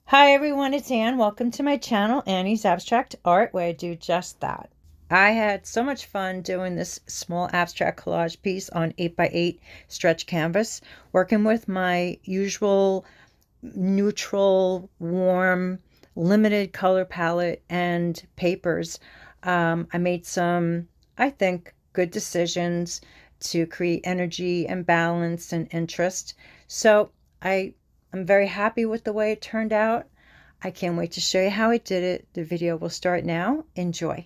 Hi everyone, it's Anne. Welcome to my channel, Annie's Abstract Art, where I do just that. I had so much fun doing this small abstract collage piece on 8x8 stretch canvas, working with my usual neutral, warm, limited color palette and papers. I made some, I think, good decisions to create energy and balance and interest. So I'm very happy with the way it turned out. I can't wait to show you how I did it. The video will start now. Enjoy.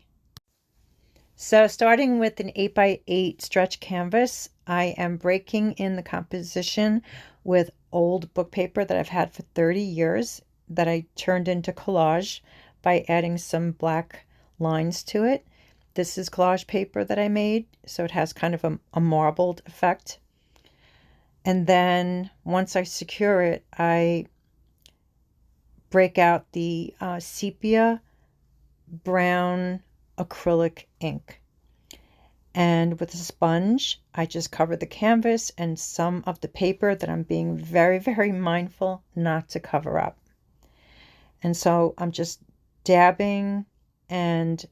So starting with an 8x8 stretch canvas, I am breaking in the composition with old book paper that I've had for 30 years that I turned into collage by adding some black lines to it. This is collage paper that I made, so it has kind of a marbled effect. And then once I secure it, I break out the sepia brown acrylic ink. And with a sponge, I just cover the canvas and some of the paper that I'm being very, very mindful not to cover up. And so I'm just dabbing and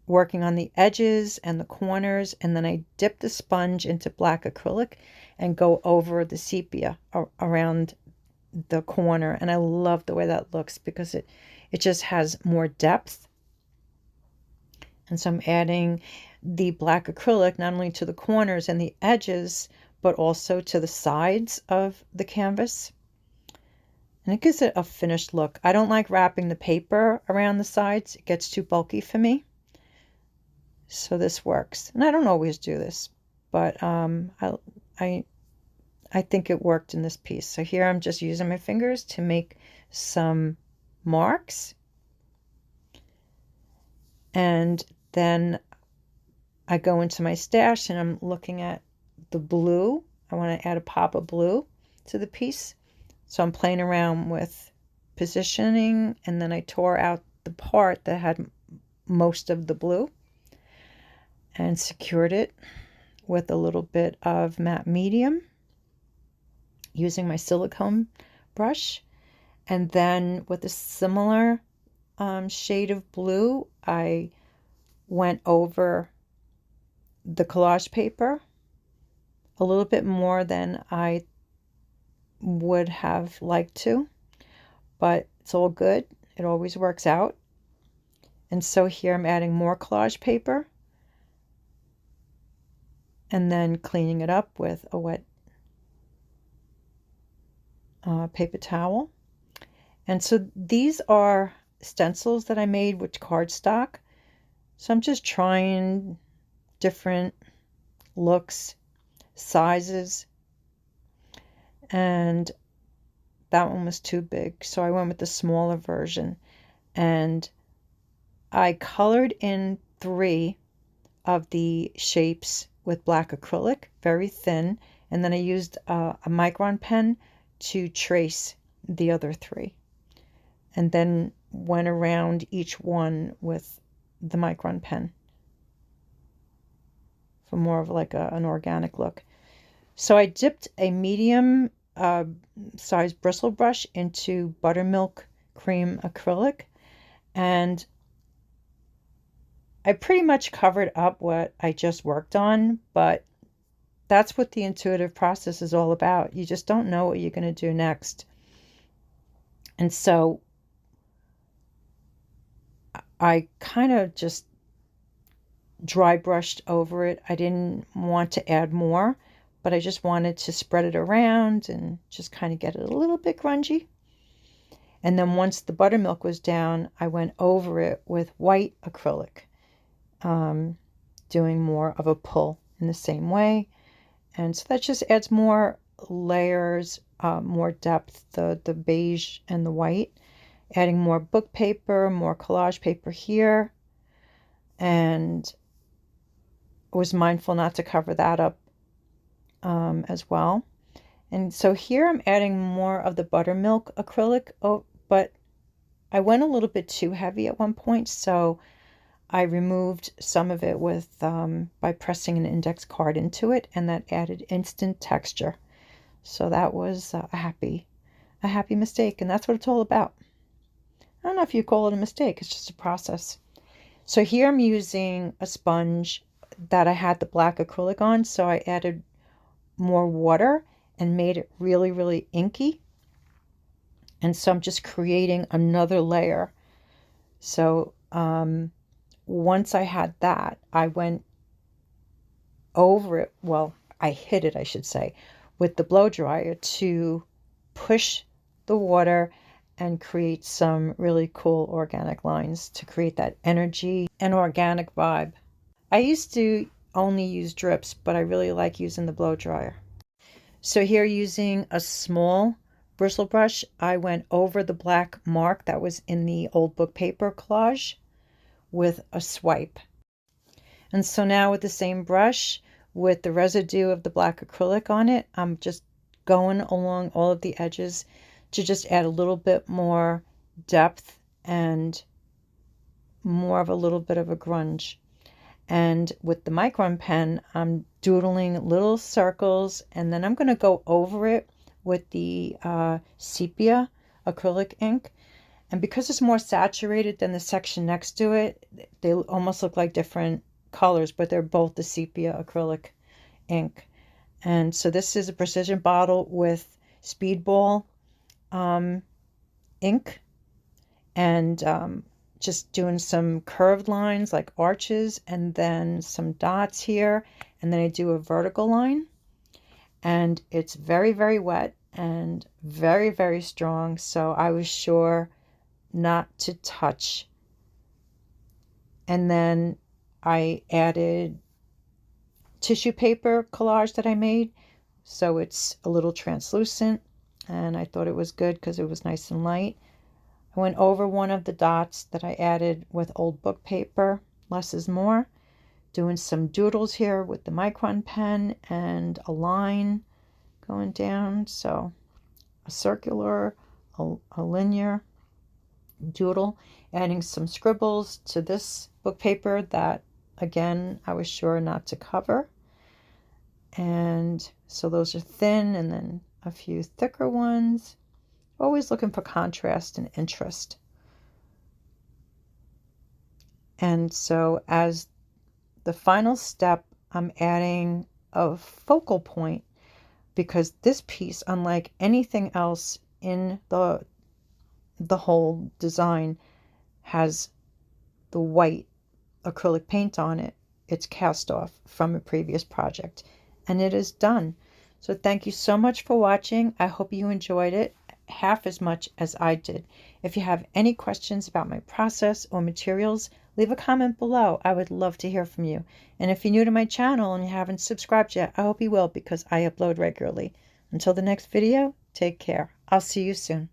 working on the edges and the corners, and then I dip the sponge into black acrylic and go over the sepia around the corner. And I love the way that looks because it just has more depth. And so I'm adding the black acrylic not only to the corners and the edges, but also to the sides of the canvas. And it gives it a finished look. I don't like wrapping the paper around the sides. It gets too bulky for me. So this works. And I don't always do this, but I think it worked in this piece. So here I'm just using my fingers to make some marks. And then I go into my stash and I'm looking at the blue. I want to add a pop of blue to the piece. So I'm playing around with positioning, and then I tore out the part that had most of the blue and secured it with a little bit of matte medium using my silicone brush. And then with a similar shade of blue, I went over the collage paper a little bit more than I would have liked to, but it's all good. It always works out. And so here I'm adding more collage paper and then cleaning it up with a wet paper towel. And so these are stencils that I made with cardstock. So I'm just trying different looks, sizes, and that one was too big, so I went with the smaller version. And I colored in 3 of the shapes with black acrylic, very thin, and then I used a micron pen to trace the other 3, and then went around each one with the micron pen for more of like an organic look. So I dipped a medium size bristle brush into buttermilk cream acrylic, and I pretty much covered up what I just worked on, but that's what the intuitive process is all about. You just don't know what you're going to do next. And so I kind of just dry brushed over it. I didn't want to add more, but I just wanted to spread it around and just kind of get it a little bit grungy. And then once the buttermilk was down, I went over it with white acrylic, doing more of a pull in the same way. And so that just adds more layers, more depth, the beige and the white, adding more book paper, more collage paper here, and was mindful not to cover that up as well. And so here I'm adding more of the buttermilk acrylic, but I went a little bit too heavy at one point, so I removed some of it with by pressing an index card into it, and that added instant texture. So that was a happy a happy mistake, and that's what it's all about. I don't know if you call it a mistake, it's just a process. So here I'm using a sponge that I had the black acrylic on, so I added more water and made it really, really inky. And so I'm just creating another layer. So once I had that, I went over it, well, I hit it, I should say, with the blow dryer to push the water and create some really cool organic lines to create that energy and organic vibe. I used to only use drips, but I really like using the blow dryer. So here, using a small bristle brush, I went over the black mark that was in the old book paper collage with a swipe. And so now with the same brush, with the residue of the black acrylic on it, I'm just going along all of the edges to just add a little bit more depth and more of a little bit of a grunge. And with the micron pen, I'm doodling little circles, and then I'm going to go over it with the Sepia acrylic ink. And because it's more saturated than the section next to it, they almost look like different colors, but they're both the Sepia acrylic ink. And so this is a precision bottle with speedball ink, and just doing some curved lines like arches, and then some dots here, and then I do a vertical line. And it's very, very wet and very, very strong, so I was sure not to touch. And then I added tissue paper collage that I made, so it's a little translucent, and I thought it was good because it was nice and light. I went over one of the dots that I added with old book paper, less is more, doing some doodles here with the micron pen and a line going down, so a circular, a linear doodle, adding some scribbles to this book paper that, again, I was sure not to cover. And so those are thin, and then a few thicker ones. Always looking for contrast and interest. And so as the final step, I'm adding a focal point, because this piece, unlike anything else in the whole design, has the white acrylic paint on it. It's cast off from a previous project, and it is done. So thank you so much for watching. I hope you enjoyed it half as much as I did. If you have any questions about my process or materials, leave a comment below. I would love to hear from you. And if you're new to my channel and you haven't subscribed yet, I hope you will, because I upload regularly. Until the next video, take care. I'll see you soon.